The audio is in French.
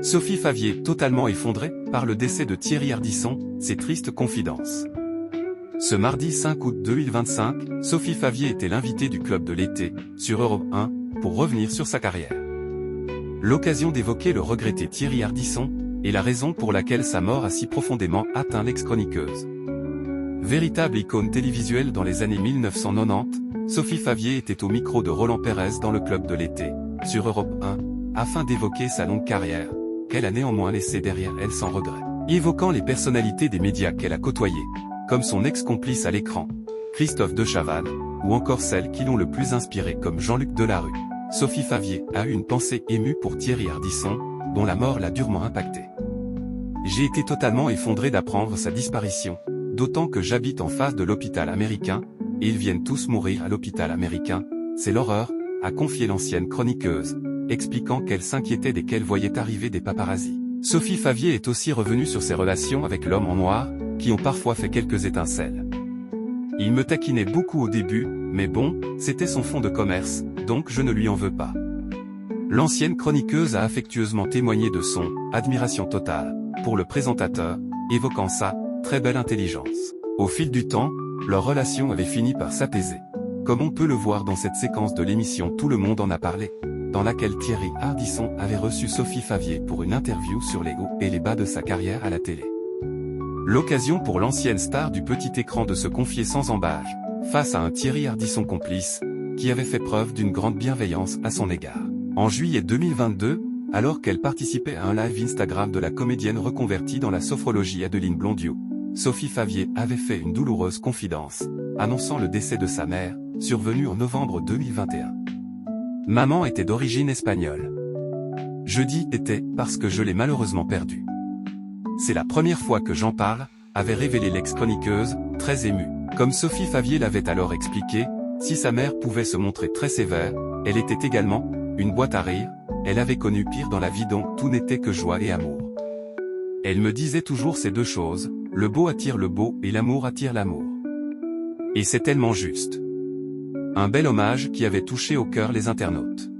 Sophie Favier, totalement effondrée par le décès de Thierry Ardisson, ses tristes confidences. Ce mardi 5 août 2025, Sophie Favier était l'invitée du Club de l'été, sur Europe 1, pour revenir sur sa carrière. L'occasion d'évoquer le regretté Thierry Ardisson, et la raison pour laquelle sa mort a si profondément atteint l'ex-chroniqueuse. Véritable icône télévisuelle dans les années 1990, Sophie Favier était au micro de Roland Pérez dans le Club de l'été, sur Europe 1, afin d'évoquer sa longue carrière, qu'elle a néanmoins laissée derrière elle sans regret. Évoquant les personnalités des médias qu'elle a côtoyées, comme son ex-complice à l'écran, Christophe de Chavannes, ou encore celles qui l'ont le plus inspiré comme Jean-Luc Delarue, Sophie Favier a eu une pensée émue pour Thierry Ardisson, dont la mort l'a durement impacté. J'ai été totalement effondré d'apprendre sa disparition, d'autant que j'habite en face de l'hôpital américain, et ils viennent tous mourir à l'hôpital américain, c'est l'horreur, a confié l'ancienne chroniqueuse, expliquant qu'elle s'inquiétait dès qu'elle voyait arriver des paparazzis. Sophie Favier est aussi revenue sur ses relations avec l'homme en noir, qui ont parfois fait quelques étincelles. Il me taquinait beaucoup au début, mais bon, c'était son fonds de commerce, donc je ne lui en veux pas. L'ancienne chroniqueuse a affectueusement témoigné de son « admiration totale » pour le présentateur, évoquant sa « très belle intelligence ». Au fil du temps, leur relation avait fini par s'apaiser. Comme on peut le voir dans cette séquence de l'émission Tout le monde en a parlé, dans laquelle Thierry Ardisson avait reçu Sophie Favier pour une interview sur les hauts et les bas de sa carrière à la télé. L'occasion pour l'ancienne star du petit écran de se confier sans embâche, face à un Thierry Ardisson complice, qui avait fait preuve d'une grande bienveillance à son égard. En juillet 2022, alors qu'elle participait à un live Instagram de la comédienne reconvertie dans la sophrologie Adeline Blondiau, Sophie Favier avait fait une douloureuse confidence, annonçant le décès de sa mère, survenu en novembre 2021. Maman était d'origine espagnole. Je dis « était » parce que je l'ai malheureusement perdue. C'est la première fois que j'en parle, avait révélé l'ex-chroniqueuse, très émue. Comme Sophie Favier l'avait alors expliqué, si sa mère pouvait se montrer très sévère, elle était également une boîte à rire, elle avait connu pire dans la vie dont tout n'était que joie et amour. Elle me disait toujours ces deux choses, le beau attire le beau et l'amour attire l'amour. Et c'est tellement juste. Un bel hommage qui avait touché au cœur les internautes.